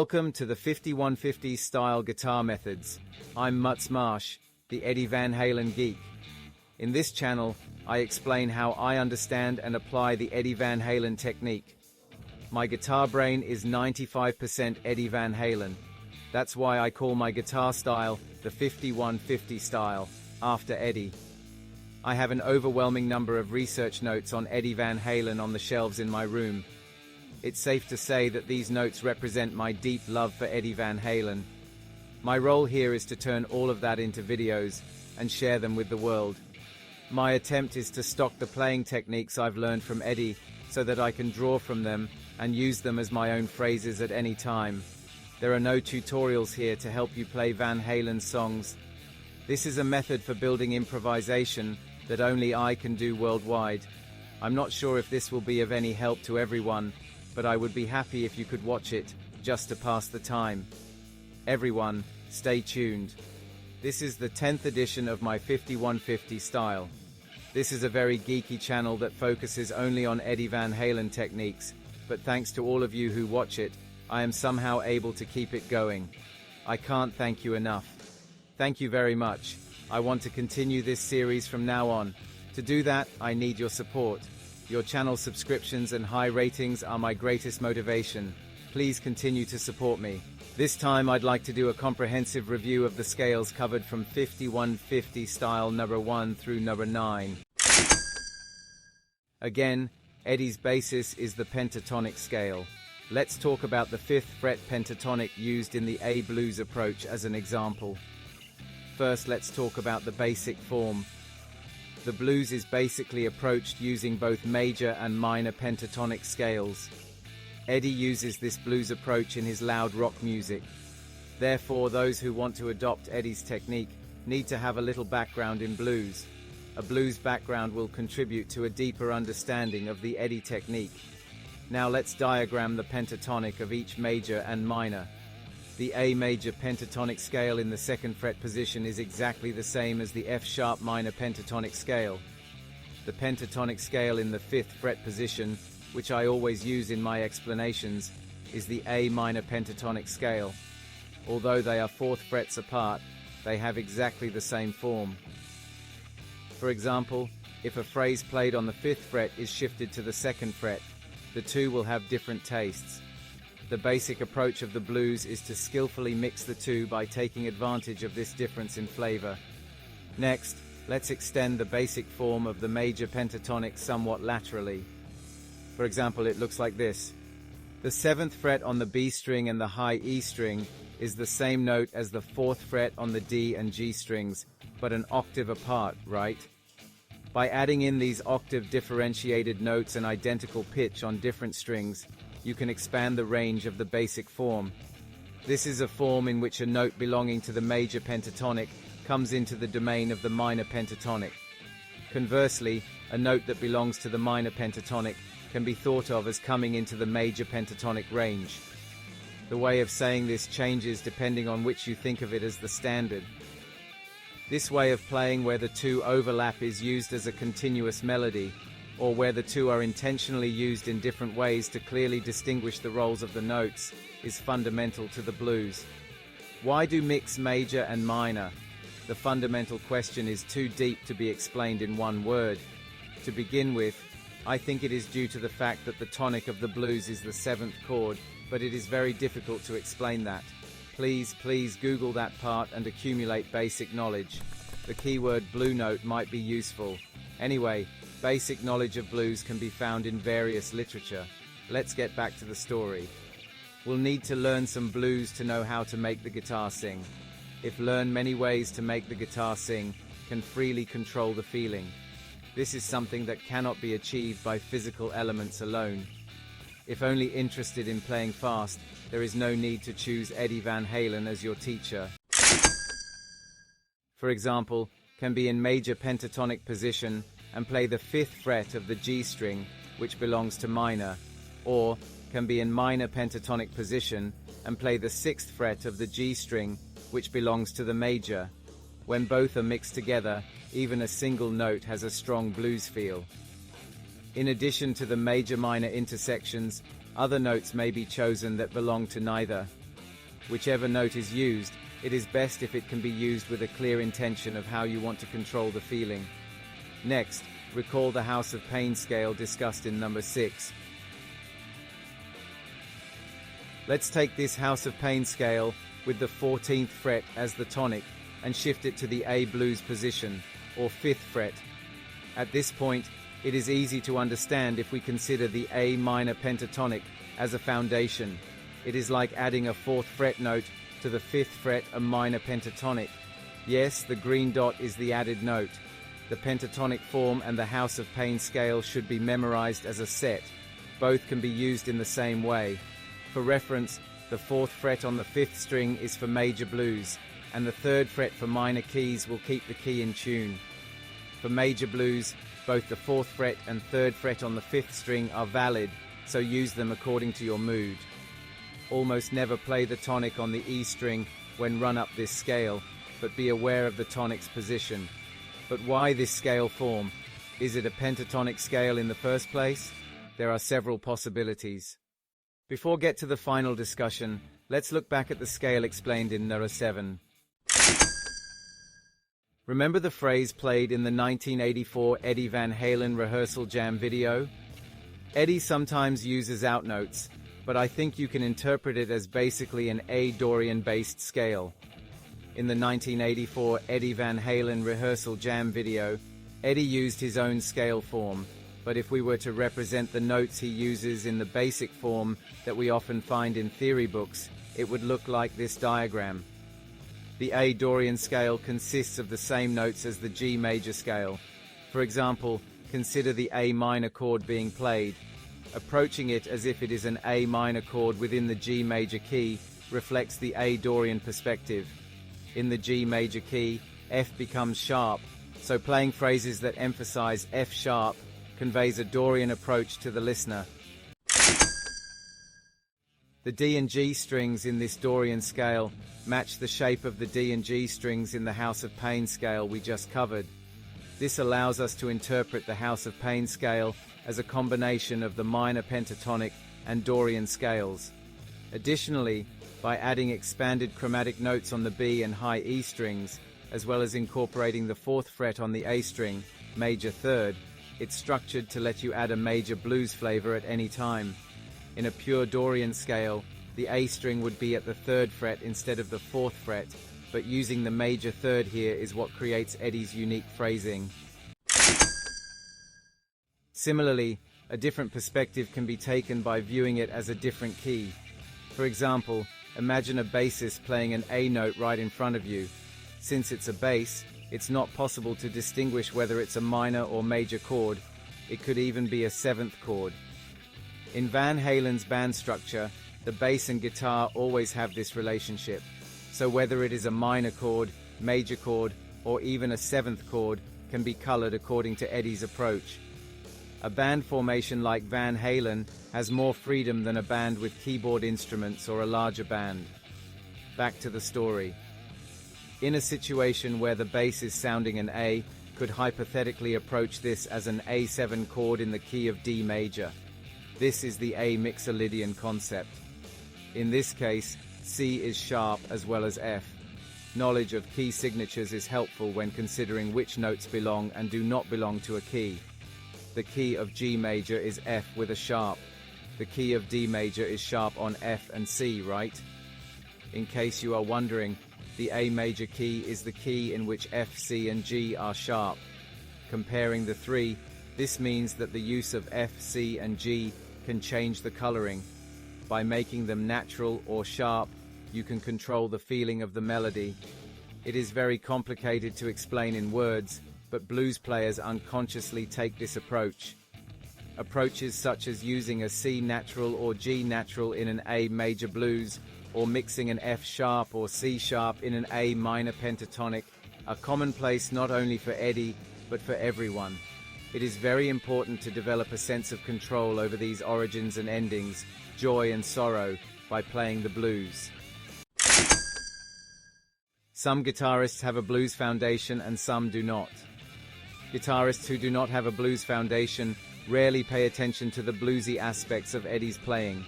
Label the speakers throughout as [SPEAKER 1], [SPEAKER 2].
[SPEAKER 1] Welcome to the 5150 style guitar methods. I'm Mutz Marsh, the Eddie Van Halen geek. In this channel, I explain how I understand and apply the Eddie Van Halen technique. My guitar brain is 95% Eddie Van Halen. That's why I call my guitar style the 5150 style, after Eddie. I have an overwhelming number of research notes on Eddie Van Halen on the shelves in my room. It's safe to say that these notes represent my deep love for Eddie Van Halen. My role here is to turn all of that into videos and share them with the world. My attempt is to stock the playing techniques I've learned from Eddie so that I can draw from them and use them as my own phrases at any time. There are no tutorials here to help you play Van Halen's songs. This is a method for building improvisation that only I can do worldwide. I'm not sure if this will be of any help to everyone, but I would be happy if you could watch it, just to pass the time. Everyone, stay tuned. This is the 10th edition of my 5150 style. This is a very geeky channel that focuses only on Eddie Van Halen techniques, but thanks to all of you who watch it, I am somehow able to keep it going. I can't thank you enough. Thank you very much. I want to continue this series from now on. To do that, I need your support. Your channel subscriptions and high ratings are my greatest motivation. Please continue to support me. This time I'd like to do a comprehensive review of the scales covered from 5150 style number 1 through number 9. Again, Eddie's basis is the pentatonic scale. Let's talk about the 5th fret pentatonic used in the A blues approach as an example. First, let's talk about the basic form. The blues is basically approached using both major and minor pentatonic scales. Eddie uses this blues approach in his loud rock music. Therefore, those who want to adopt Eddie's technique need to have a little background in blues. A blues background will contribute to a deeper understanding of the Eddie technique. Now let's diagram the pentatonic of each major and minor. The A major pentatonic scale in the 2nd fret position is exactly the same as the F sharp minor pentatonic scale. The pentatonic scale in the 5th fret position, which I always use in my explanations, is the A minor pentatonic scale. Although they are 4th frets apart, they have exactly the same form. For example, if a phrase played on the 5th fret is shifted to the 2nd fret, the two will have different tastes. The basic approach of the blues is to skillfully mix the two by taking advantage of this difference in flavor. Next, let's extend the basic form of the major pentatonic somewhat laterally. For example, it looks like this. The 7th fret on the B string and the high E string is the same note as the 4th fret on the D and G strings, but an octave apart, right? By adding in these octave differentiated notes and identical pitch on different strings, you can expand the range of the basic form. This is a form in which a note belonging to the major pentatonic comes into the domain of the minor pentatonic. Conversely, a note that belongs to the minor pentatonic can be thought of as coming into the major pentatonic range. The way of saying this changes depending on which you think of it as the standard. This way of playing where the two overlap is used as a continuous melody, or where the two are intentionally used in different ways to clearly distinguish the roles of the notes, is fundamental to the blues. Why do mix major and minor? The fundamental question is too deep to be explained in one word. To begin with, I think it is due to the fact that the tonic of the blues is the 7th chord, but it is very difficult to explain that. Please Google that part and accumulate basic knowledge. The keyword blue note might be useful. Anyway, basic knowledge of blues can be found in various literature. Let's get back to the story. We'll need to learn some blues to know how to make the guitar sing. If learn many ways to make the guitar sing, can freely control the feeling. This is something that cannot be achieved by physical elements alone. If only interested in playing fast, there is no need to choose Eddie Van Halen as your teacher. For example, can be in major pentatonic position and play the 5th fret of the G string, which belongs to minor, or can be in minor pentatonic position and play the 6th fret of the G string, which belongs to the major. When both are mixed together, even a single note has a strong blues feel. In addition to the major-minor intersections, other notes may be chosen that belong to neither. Whichever note is used, it is best if it can be used with a clear intention of how you want to control the feeling. Next, recall the House of Pain scale discussed in number 6. Let's take this House of Pain scale with the 14th fret as the tonic and shift it to the A blues position, or 5th fret. At this point, it is easy to understand if we consider the A minor pentatonic as a foundation. It is like adding a 4th fret note to the 5th fret, a minor pentatonic. Yes, the green dot is the added note. The pentatonic form and the House of Pain scale should be memorized as a set. Both can be used in the same way. For reference, the 4th fret on the 5th string is for major blues, and the 3rd fret for minor keys will keep the key in tune. For major blues, both the 4th fret and 3rd fret on the 5th string are valid, so use them according to your mood. Almost never play the tonic on the E string when run up this scale, but be aware of the tonic's position. But why this scale form? Is it a pentatonic scale in the first place? There are several possibilities. Before get to the final discussion, let's look back at the scale explained in number 7. Remember the phrase played in the 1984 Eddie Van Halen rehearsal jam video? Eddie sometimes uses outnotes, but I think you can interpret it as basically an A Dorian-based scale. In the 1984 Eddie Van Halen rehearsal jam video, Eddie used his own scale form, but if we were to represent the notes he uses in the basic form that we often find in theory books, it would look like this diagram. The A Dorian scale consists of the same notes as the G major scale. For example, consider the A minor chord being played. Approaching it as if it is an A minor chord within the G major key reflects the A Dorian perspective. In the G major key, F becomes sharp, so playing phrases that emphasize F sharp conveys a Dorian approach to the listener. The D and G strings in this Dorian scale match the shape of the D and G strings in the House of Pain scale we just covered. This allows us to interpret the House of Pain scale as a combination of the minor pentatonic and Dorian scales. Additionally, by adding expanded chromatic notes on the B and high E strings, as well as incorporating the 4th fret on the A string, major third, it's structured to let you add a major blues flavor at any time. In a pure Dorian scale, the A string would be at the 3rd fret instead of the 4th fret, but using the major third here is what creates Eddie's unique phrasing. Similarly, a different perspective can be taken by viewing it as a different key. For example, imagine a bassist playing an A note right in front of you. Since it's a bass, it's not possible to distinguish whether it's a minor or major chord. It could even be a 7th chord. In Van Halen's band structure, the bass and guitar always have this relationship. So whether it is a minor chord, major chord, or even a 7th chord can be colored according to Eddie's approach. A band formation like Van Halen has more freedom than a band with keyboard instruments or a larger band. Back to the story. In a situation where the bass is sounding an A, could hypothetically approach this as an A7 chord in the key of D major. This is the A Mixolydian concept. In this case, C is sharp as well as F. Knowledge of key signatures is helpful when considering which notes belong and do not belong to a key. The key of G major is F with a sharp. The key of D major is sharp on F and C, right? In case you are wondering, the A major key is the key in which F, C, and G are sharp. Comparing the three, this means that the use of F, C, and G can change the coloring. By making them natural or sharp, you can control the feeling of the melody. It is very complicated to explain in words, but blues players unconsciously take this approach. Approaches such as using a C natural or G natural in an A major blues, or mixing an F sharp or C sharp in an A minor pentatonic, are commonplace not only for Eddie, but for everyone. It is very important to develop a sense of control over these origins and endings, joy and sorrow, by playing the blues. Some guitarists have a blues foundation and some do not. Guitarists who do not have a blues foundation rarely pay attention to the bluesy aspects of Eddie's playing.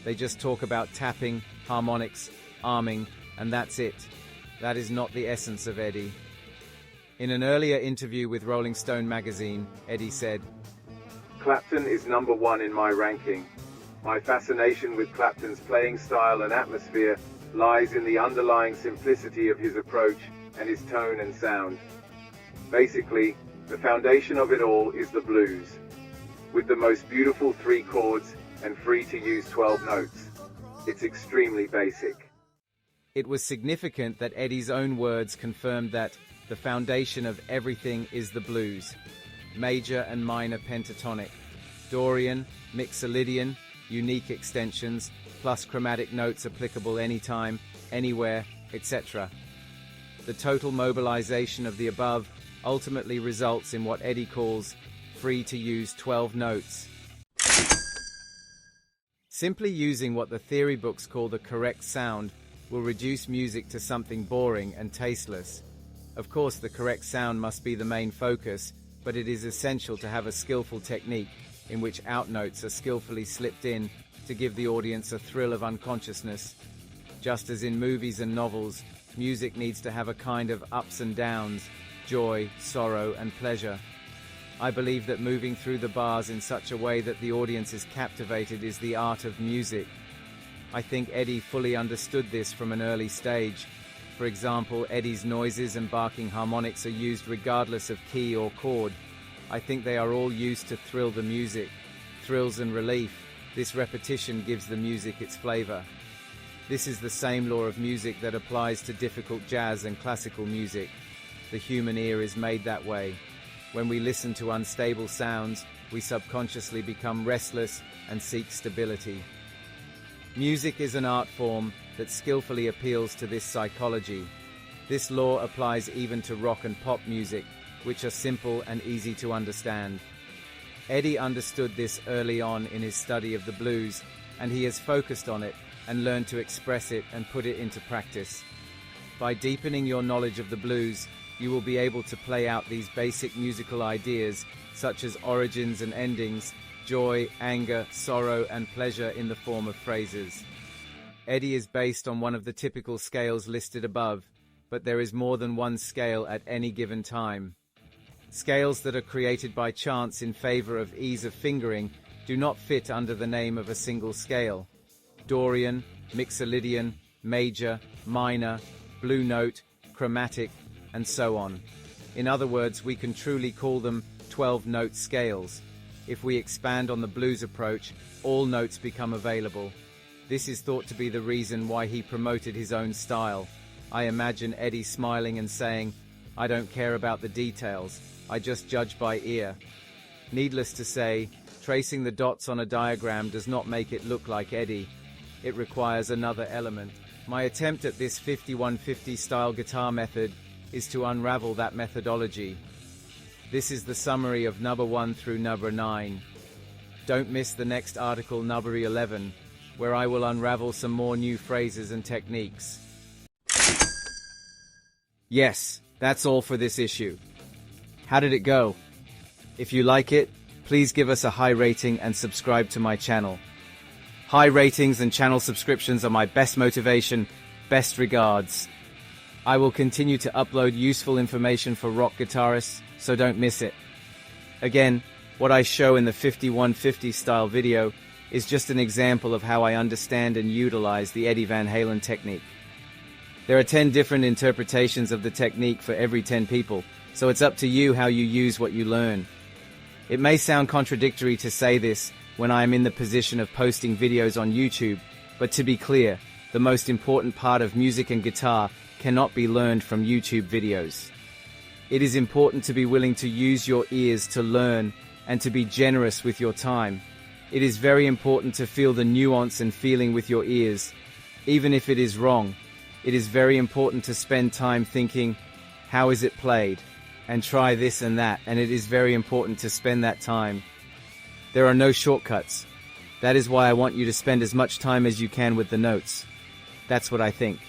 [SPEAKER 1] They just talk about tapping, harmonics, arming, and that's it. That is not the essence of Eddie. In an earlier interview with Rolling Stone magazine, Eddie said,
[SPEAKER 2] "Clapton is number one in my ranking. My fascination with Clapton's playing style and atmosphere lies in the underlying simplicity of his approach and his tone and sound. Basically, the foundation of it all is the blues, with the most beautiful 3 chords and free-to-use 12 notes. It's extremely basic."
[SPEAKER 1] It was significant that Eddie's own words confirmed that the foundation of everything is the blues. Major and minor pentatonic, Dorian, Mixolydian, unique extensions, plus chromatic notes applicable anytime, anywhere, etc. The total mobilization of the above ultimately results in what Eddie calls free-to-use 12 notes. Simply using what the theory books call the correct sound will reduce music to something boring and tasteless. Of course, the correct sound must be the main focus, but it is essential to have a skillful technique in which outnotes are skillfully slipped in to give the audience a thrill of unconsciousness. Just as in movies and novels, music needs to have a kind of ups and downs, joy, sorrow, and pleasure. I believe that moving through the bars in such a way that the audience is captivated is the art of music. I think Eddie fully understood this from an early stage. For example, Eddie's noises and barking harmonics are used regardless of key or chord. I think they are all used to thrill the music. Thrills and relief. This repetition gives the music its flavor. This is the same law of music that applies to difficult jazz and classical music. The human ear is made that way. When we listen to unstable sounds, we subconsciously become restless and seek stability. Music is an art form that skillfully appeals to this psychology. This law applies even to rock and pop music, which are simple and easy to understand. Eddie understood this early on in his study of the blues, and he has focused on it and learned to express it and put it into practice. By deepening your knowledge of the blues, you will be able to play out these basic musical ideas, such as origins and endings, joy, anger, sorrow, and pleasure in the form of phrases. Eddie is based on one of the typical scales listed above, but there is more than one scale at any given time. Scales that are created by chance in favor of ease of fingering do not fit under the name of a single scale. Dorian, Mixolydian, major, minor, blue note, chromatic, and so on. In other words, we can truly call them 12-note scales. If we expand on the blues approach, all notes become available. This is thought to be the reason why he promoted his own style. I imagine Eddie smiling and saying, "I don't care about the details, I just judge by ear." Needless to say, tracing the dots on a diagram does not make it look like Eddie. It requires another element. My attempt at this 5150 style guitar method is to unravel that methodology. This is the summary of number 1 through number 9. Don't miss the next article, number 11, where I will unravel some more new phrases and techniques. Yes, that's all for this issue. How did it go? If you like it, please give us a high rating and subscribe to my channel. High ratings and channel subscriptions are my best motivation. Best regards. I will continue to upload useful information for rock guitarists, so don't miss it. Again, what I show in the 5150 style video is just an example of how I understand and utilize the Eddie Van Halen technique. There are 10 different interpretations of the technique for every 10 people, so it's up to you how you use what you learn. It may sound contradictory to say this when I am in the position of posting videos on YouTube, but to be clear, the most important part of music and guitar cannot be learned from YouTube videos. It is important to be willing to use your ears to learn and to be generous with your time. It is very important to feel the nuance and feeling with your ears. Even if it is wrong, it is very important to spend time thinking, how is it played? And try this and that, and it is very important to spend that time. There are no shortcuts. That is why I want you to spend as much time as you can with the notes. That's what I think.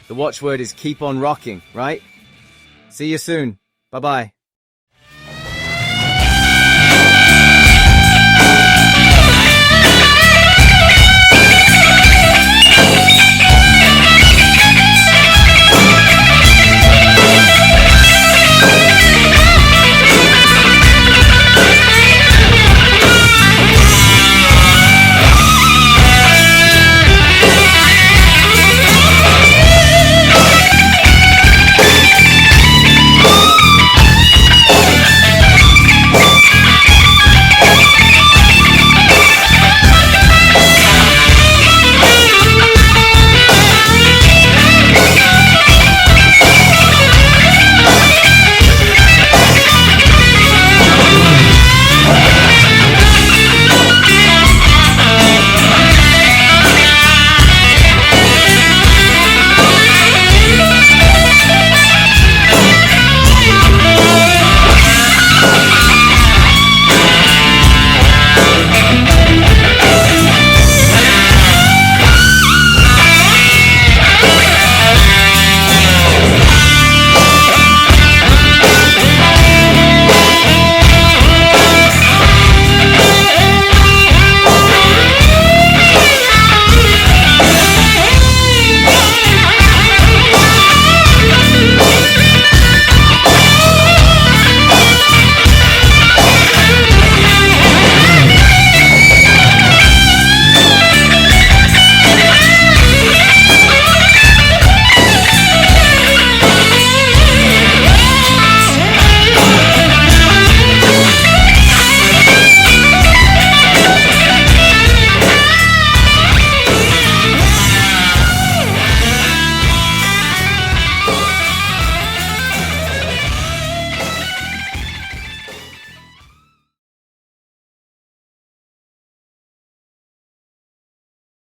[SPEAKER 1] The watchword is keep on rocking, right? See you soon. Bye-bye.